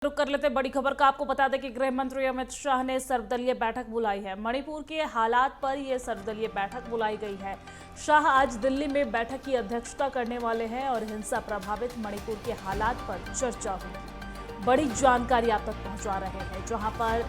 रुक कर लेते बड़ी खबर का। आपको बता दें कि गृह मंत्री अमित शाह ने सर्वदलीय बैठक बुलाई है। मणिपुर के हालात पर यह सर्वदलीय बैठक बुलाई गई है। शाह आज दिल्ली में बैठक की अध्यक्षता करने वाले हैं और हिंसा प्रभावित मणिपुर के हालात पर चर्चा होगी। बड़ी जानकारी आप तक पहुंचा रहे हैं, जहां पर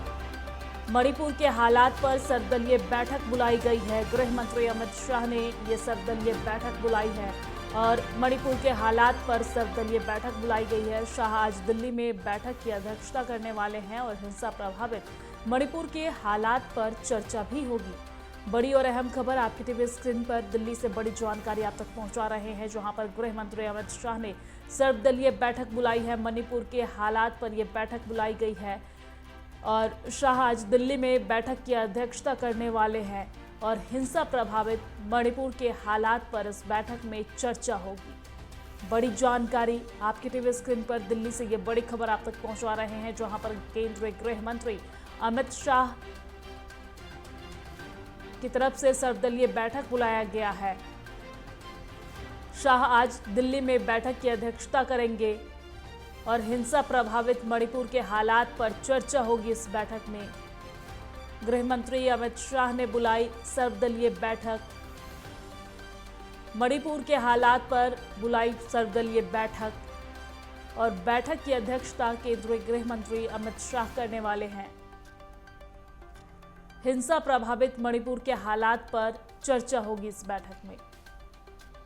मणिपुर के हालात पर सर्वदलीय बैठक बुलाई गई है। गृह मंत्री अमित शाह ने यह सर्वदलीय बैठक बुलाई है और मणिपुर के हालात पर सर्वदलीय बैठक बुलाई गई है। शाह आज दिल्ली में बैठक की अध्यक्षता करने वाले हैं और हिंसा प्रभावित मणिपुर के हालात पर चर्चा भी होगी। बड़ी और अहम खबर आपकी टीवी स्क्रीन पर। दिल्ली से बड़ी जानकारी आप तक पहुंचा रहे हैं, जहां पर गृह मंत्री अमित शाह ने सर्वदलीय बैठक बुलाई है। मणिपुर के हालात पर यह बैठक बुलाई गई है और शाह आज दिल्ली में बैठक की अध्यक्षता करने वाले हैं और हिंसा प्रभावित मणिपुर के हालात पर इस बैठक में चर्चा होगी। बड़ी जानकारी आपके टीवी स्क्रीन पर। दिल्ली से ये बड़ी खबर आप तक पहुंचा रहे हैं, जहां पर केंद्रीय गृह मंत्री अमित शाह की तरफ से सर्वदलीय बैठक बुलाया गया है। शाह आज दिल्ली में बैठक की अध्यक्षता करेंगे और हिंसा प्रभावित मणिपुर के हालात पर चर्चा होगी। इस बैठक में गृह मंत्री अमित शाह ने बुलाई सर्वदलीय बैठक। मणिपुर के हालात पर बुलाई सर्वदलीय बैठक और बैठक की अध्यक्षता केंद्रीय गृह मंत्री अमित शाह करने वाले हैं। हिंसा प्रभावित मणिपुर के हालात पर चर्चा होगी इस बैठक में।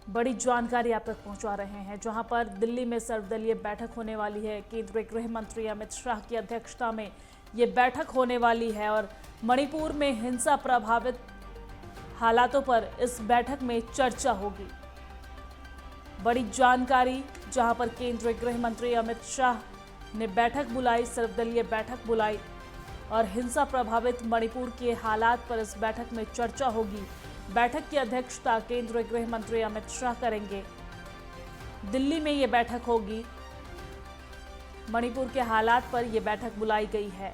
बड़ी जानकारी आप तक पहुंचा रहे हैं, जहां पर दिल्ली में सर्वदलीय बैठक होने वाली है। केंद्रीय गृह मंत्री अमित शाह की अध्यक्षता में ये बैठक होने वाली है और मणिपुर में हिंसा प्रभावित हालातों पर इस बैठक में चर्चा होगी। बड़ी जानकारी, जहां पर केंद्रीय गृह मंत्री अमित शाह ने बैठक बुलाई, सर्वदलीय बैठक बुलाई और हिंसा प्रभावित मणिपुर के हालात पर इस बैठक में चर्चा होगी। बैठक की अध्यक्षता केंद्रीय गृह मंत्री अमित शाह करेंगे। दिल्ली में ये बैठक होगी। मणिपुर के हालात पर यह बैठक बुलाई गई है।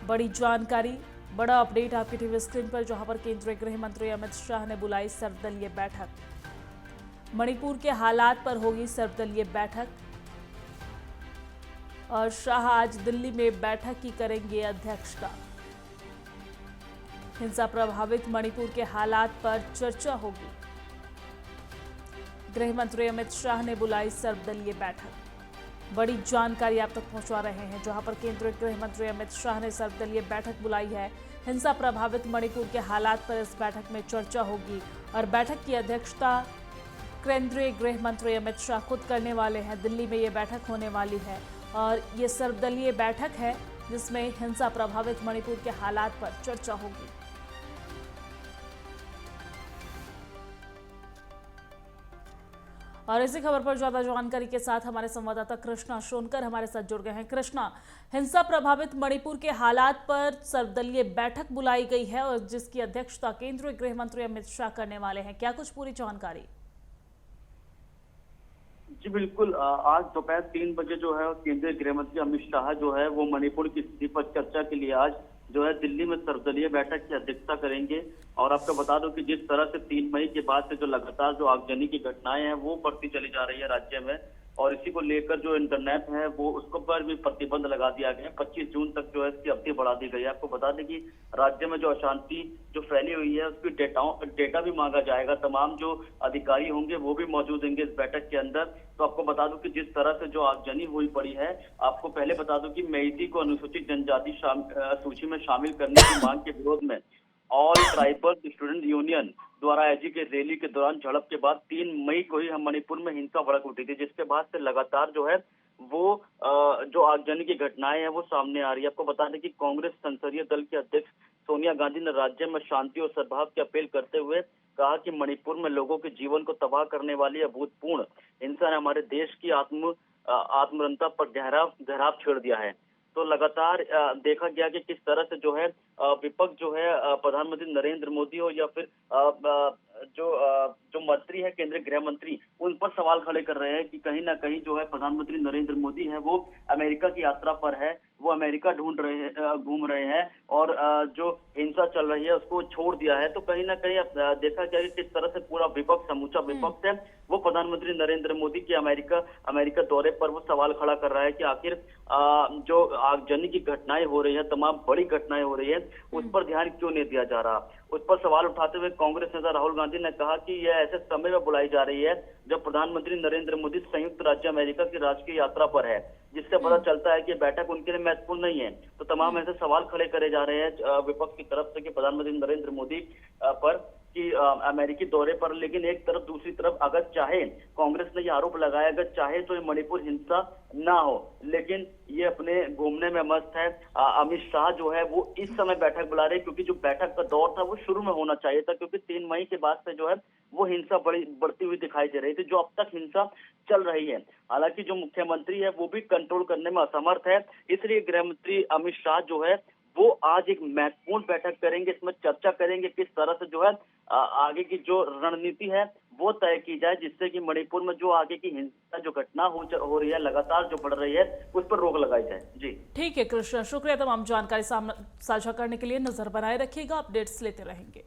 बड़ी जानकारी, बड़ा अपडेट आपकी टीवी स्क्रीन पर, जहां पर केंद्रीय गृह मंत्री अमित शाह ने बुलाई सर्वदलीय बैठक। मणिपुर के हालात पर होगी सर्वदलीय बैठक और शाह आज दिल्ली में बैठक की करेंगे अध्यक्षता। हिंसा प्रभावित मणिपुर के हालात पर चर्चा होगी। गृह मंत्री अमित शाह ने बुलाई सर्वदलीय बैठक। बड़ी जानकारी आप तक पहुंचा रहे हैं, जहां पर केंद्रीय गृह मंत्री अमित शाह ने सर्वदलीय बैठक बुलाई है। हिंसा प्रभावित मणिपुर के हालात पर इस बैठक में चर्चा होगी और बैठक की अध्यक्षता केंद्रीय गृह मंत्री अमित शाह खुद करने वाले हैं। दिल्ली में ये बैठक होने वाली है और ये सर्वदलीय बैठक है, जिसमें हिंसा प्रभावित मणिपुर के हालात पर चर्चा होगी। और इसी खबर पर ज्यादा जानकारी के साथ हमारे संवाददाता कृष्णा सोनकर हमारे साथ जुड़ गए हैं। कृष्णा, हिंसा प्रभावित मणिपुर के हालात पर सर्वदलीय बैठक बुलाई गई है और जिसकी अध्यक्षता केंद्रीय गृह मंत्री अमित शाह करने वाले हैं, क्या कुछ पूरी जानकारी? जी बिल्कुल, आज दोपहर 3 बजे जो है केंद्रीय गृह मंत्री अमित शाह जो है वो मणिपुर की स्थिति पर चर्चा के लिए आज जो है दिल्ली में सर्वदलीय बैठक की अध्यक्षता करेंगे। और आपको बता दूं कि जिस तरह से 3 मई के बाद से जो लगातार जो आगजनी की घटनाएं हैं वो बढ़ती चली जा रही है राज्य में, और इसी को लेकर जो इंटरनेट है वो उसको पर भी प्रतिबंध लगा दिया गया है। 25 जून तक जो है इसकी अवधि बढ़ा दी गई है। आपको बता दें कि राज्य में जो अशांति जो फैली हुई है उसकी डेटा भी मांगा जाएगा। तमाम जो अधिकारी होंगे वो भी मौजूद होंगे इस बैठक के अंदर। तो आपको बता दूं कि जिस तरह से जो आगजनी हुई पड़ी है, आपको पहले बता दूं कि मेइती को अनुसूचित जनजाति सूची में शामिल करने की मांग के विरोध में ऑल ट्राइबल स्टूडेंट यूनियन द्वारा आयोजित की रैली के दौरान झड़प के बाद 3 मई को ही हम मणिपुर में हिंसा भड़क उठी थी, जिसके बाद से लगातार जो है वो जो आगजनी की घटनाएं हैं वो सामने आ रही है। आपको बता दें कि कांग्रेस संसदीय दल के अध्यक्ष सोनिया गांधी ने राज्य में शांति और सद्भाव की अपील करते हुए कहा कि मणिपुर में लोगों के जीवन को तबाह करने वाली अभूतपूर्ण हिंसा ने हमारे देश की आत्मरंता पर गहराव छेड़ दिया है। तो लगातार देखा गया कि किस तरह से जो है विपक्ष जो है प्रधानमंत्री नरेंद्र मोदी हो या फिर जो मंत्री है केंद्रीय गृह मंत्री, उन पर सवाल खड़े कर रहे हैं कि कहीं ना कहीं जो है प्रधानमंत्री नरेंद्र मोदी है वो अमेरिका की यात्रा पर है वो अमेरिका घूम रहे हैं और जो हिंसा चल रही है उसको छोड़ दिया है। तो कहीं ना कहीं देखा गया कि किस तरह से पूरा विपक्ष, समूचा विपक्ष है, वो प्रधानमंत्री नरेंद्र मोदी के अमेरिका दौरे पर वो सवाल खड़ा कर रहा है कि आखिर जो आगजनी की घटनाएं हो रही है, तमाम बड़ी घटनाएं हो रही है, उस पर ध्यान क्यों नहीं दिया जा रहा। उस पर सवाल उठाते हुए कांग्रेस नेता राहुल गांधी ने कहा कि यह ऐसे समय में बुलाई जा रही है जब प्रधानमंत्री नरेंद्र मोदी संयुक्त राज्य अमेरिका की राजकीय यात्रा पर है, जिससे पता चलता है कि बैठक उनके लिए महत्वपूर्ण नहीं है। तो तमाम ऐसे सवाल खड़े करे जा रहे हैं विपक्ष की तरफ से कि प्रधानमंत्री नरेंद्र मोदी पर कि अमेरिकी दौरे पर, लेकिन एक तरफ दूसरी तरफ अगर चाहे, कांग्रेस ने यह आरोप लगाया, अगर चाहे तो ये मणिपुर हिंसा ना हो, लेकिन ये अपने घूमने में मस्त है। अमित शाह जो है वो इस समय बैठक बुला रहे, क्योंकि जो बैठक का दौर था वो शुरू में होना चाहिए था, क्योंकि 3 मई के बाद से जो है वो हिंसा बढ़ती हुई दिखाई दे रही थी, जो अब तक हिंसा चल रही है। हालांकि जो मुख्यमंत्री है वो भी कंट्रोल करने में असमर्थ है, इसलिए गृह मंत्री अमित शाह जो है वो आज एक महत्वपूर्ण बैठक करेंगे। इसमें चर्चा करेंगे किस तरह से जो है आगे की जो रणनीति है वो तय की जाए, जिससे कि मणिपुर में जो आगे की हिंसा जो घटना हो रही है, लगातार जो बढ़ रही है, उस पर रोक लगाई जाए। जी ठीक है कृष्णा, शुक्रिया तमाम जानकारी साझा करने के लिए। नजर बनाए रखिएगा, अपडेट्स लेते रहेंगे।